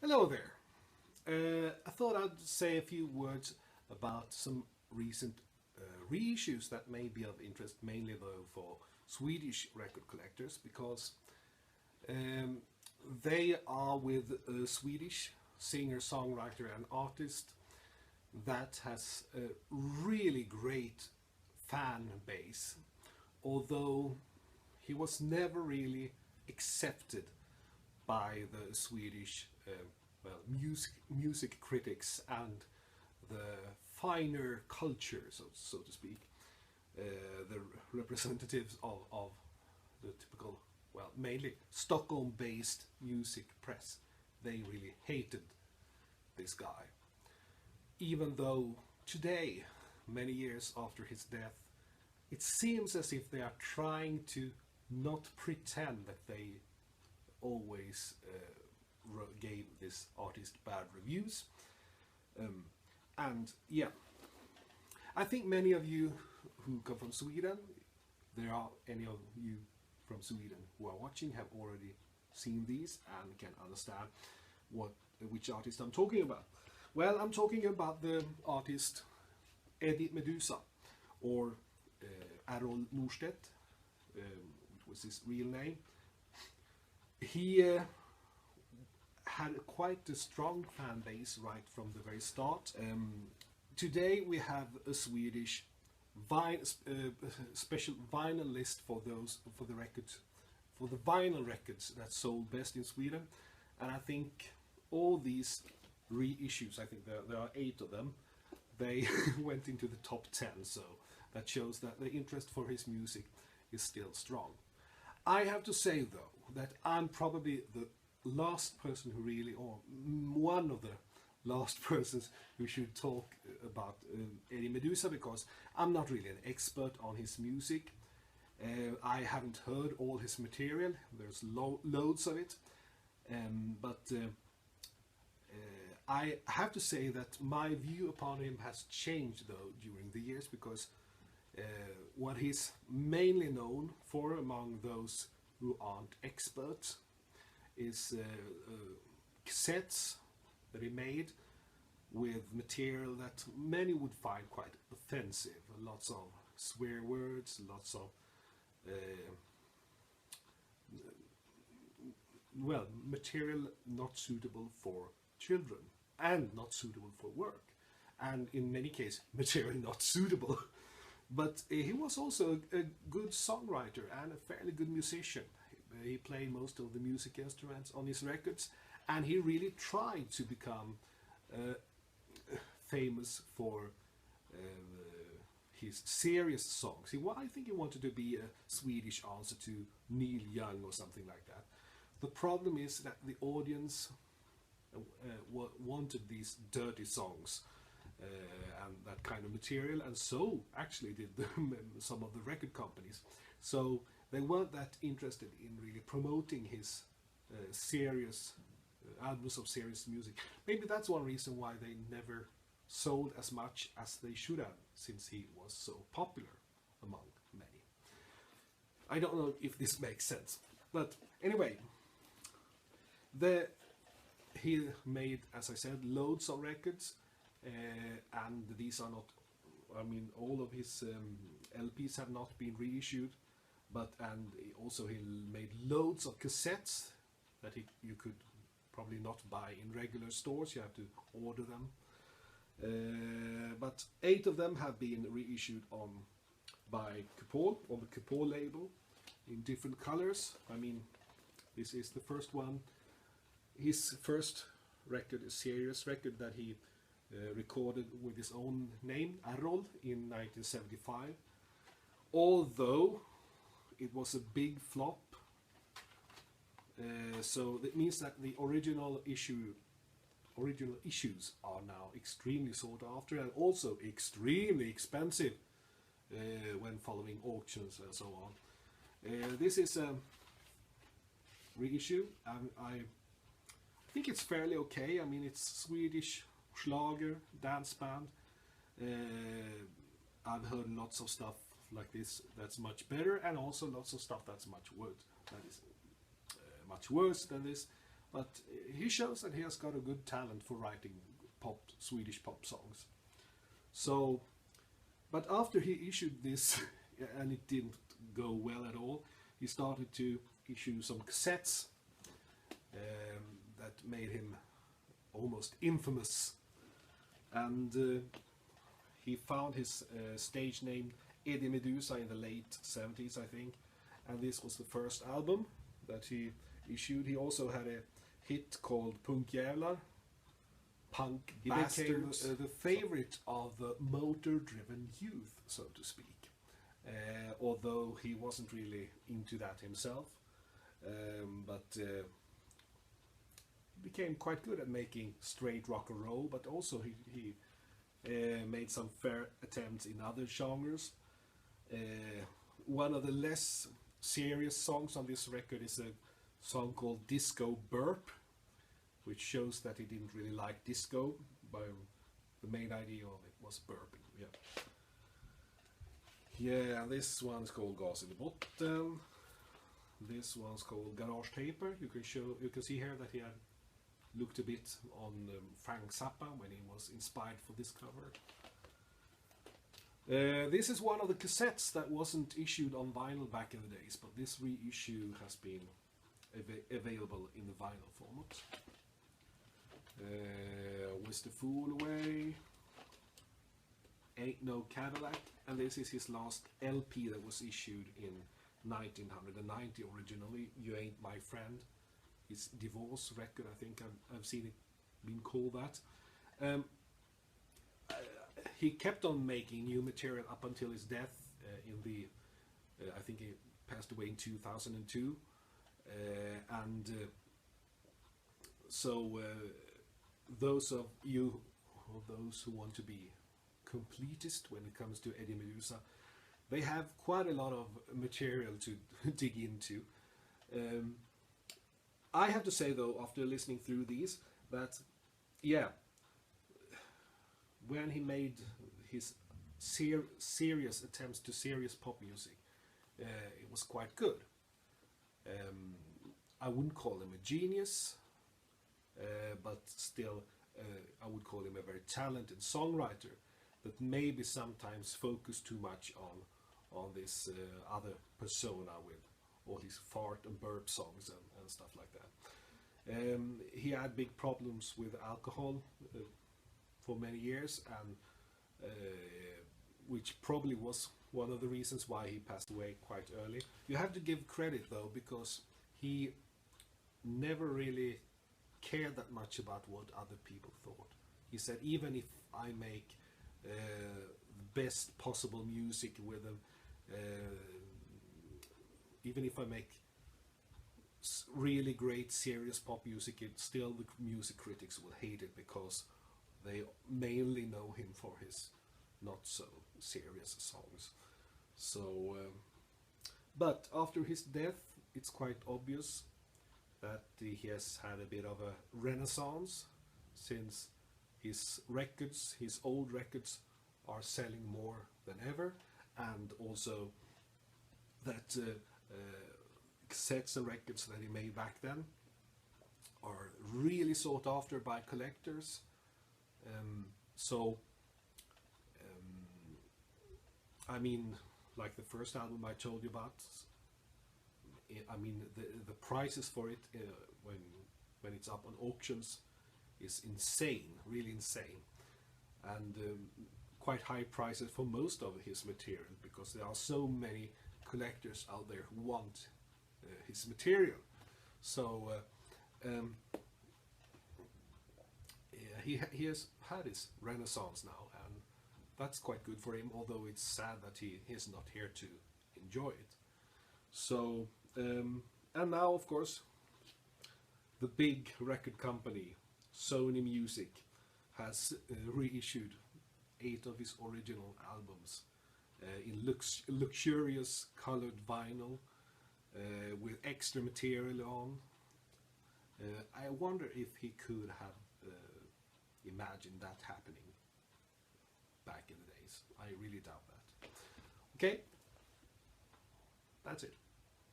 Hello there. I thought I'd say a few words about some recent reissues that may be of interest, mainly though for Swedish record collectors, because um, they are with a Swedish singer, songwriter, and artist that has a really great fan base, although he was never really accepted by the Swedish music critics and the finer culture, so to speak, the representatives of the typical, well, mainly Stockholm-based music press. They really hated this guy, even though today, many years after his death, it seems as if they are trying to not pretend that they always gave this artist bad reviews. Um, and yeah, I think many of you who come from Sweden, there are any of you from Sweden who are watching have already seen these and can understand what which artist I'm talking about. Well, I'm talking about the artist Eddie Meduza, or Errol Norstedt, which was his real name. He had quite a strong fan base right from the very start. Today we have a Swedish special vinyl list for those for the records, for the vinyl records that sold best in Sweden, and I think all these reissues, I think there are 8 of them, they went into the top 10. So that shows that the interest for his music is still strong. I have to say though that I'm probably the last person who really, or one of the last persons who should talk about Eddie Meduza, because I'm not really an expert on his music. I haven't heard all his material. There's loads of it, but I have to say that my view upon him has changed though during the years, because what he's mainly known for among those who aren't experts is cassettes that he made with material that many would find quite offensive. Lots of swear words, lots of well, material not suitable for children and not suitable for work, and in many cases material not suitable. But he was also a good songwriter and a fairly good musician. He played most of the music instruments on his records, and he really tried to become famous for his serious songs. I think he wanted to be a Swedish answer to Neil Young or something like that. The problem is that the audience wanted these dirty songs and that kind of material, and so actually did some of the record companies. So they weren't that interested in really promoting his serious albums of serious music. Maybe that's one reason why they never sold as much as they should have, since he was so popular among many. I don't know if this makes sense, but anyway, he made, as I said, loads of records, and these are not, I mean, all of his LPs have not been reissued, but also he made loads of cassettes that you could probably not buy in regular stores. You have to order them. But 8 of them have been reissued by Kupol, on the Kupol label, in different colors. I mean, this is the first one. His first record, a serious record that he recorded with his own name, Errol, in 1975. Although it was a big flop, so that means that the original issues are now extremely sought after and also extremely expensive when following auctions and so on. This is a reissue. I think it's fairly okay. I mean, it's Swedish Schlager dance band. I've heard lots of stuff like this that's much better, and also lots of stuff that's much worse. That is much worse than this. But he shows that he has got a good talent for writing Swedish pop songs. So, but after he issued this, and it didn't go well at all, he started to issue some cassettes that made him almost infamous. And he found his stage name Eddie Meduza in the late 70s, I think. And this was the first album that he issued. He also had a hit called Punkjävlar, Punk Bastards. He became the favorite of the motor-driven youth, so to speak. Although he wasn't really into that himself. But became quite good at making straight rock and roll, but also he made some fair attempts in other genres. One of the less serious songs on this record is a song called Disco Burp, which shows that he didn't really like disco, but the main idea of it was burping. Yeah, this one's called Gas in the Botten. This one's called Garage Taper. You can see here that he had looked a bit on Frank Zappa when he was inspired for this cover. This is one of the cassettes that wasn't issued on vinyl back in the days, but this reissue has been available in the vinyl format. Whisk the Fool Away, Ain't No Cadillac, and this is his last LP that was issued in 1990 originally. You Ain't My Friend, his divorce record, I think I've seen it being called that. He kept on making new material up until his death in the I think he passed away in 2002, so those of you or those who want to be completist when it comes to Eddie Meduza, they have quite a lot of material to dig into. I have to say though, after listening through these, that yeah, when he made his serious attempts to serious pop music, it was quite good. I wouldn't call him a genius, but still I would call him a very talented songwriter, but maybe sometimes focused too much on this other persona with all his fart and burp songs and stuff like that. He had big problems with alcohol for many years, and which probably was one of the reasons why he passed away quite early. You have to give credit though, because he never really cared that much about what other people thought. He said, even if I make the best possible music with them, even if I make really great serious pop music, still the music critics will hate it because they mainly know him for his not so serious songs. So, but after his death, it's quite obvious that he has had a bit of a renaissance, since his records, his old records, are selling more than ever, and also that cassettes and records that he made back then are really sought after by collectors. I mean, like the first album I told you about, I mean the prices for it when it's up on auctions is insane, really insane, and quite high prices for most of his material, because there are so many collectors out there who want his material. So yeah, he has had his renaissance now, and that's quite good for him, although it's sad that he is not here to enjoy it. So and now of course the big record company Sony Music has reissued 8 of his original albums in luxurious colored vinyl with extra material on. I wonder if he could have imagined that happening back in the days. I really doubt that. Okay, that's it.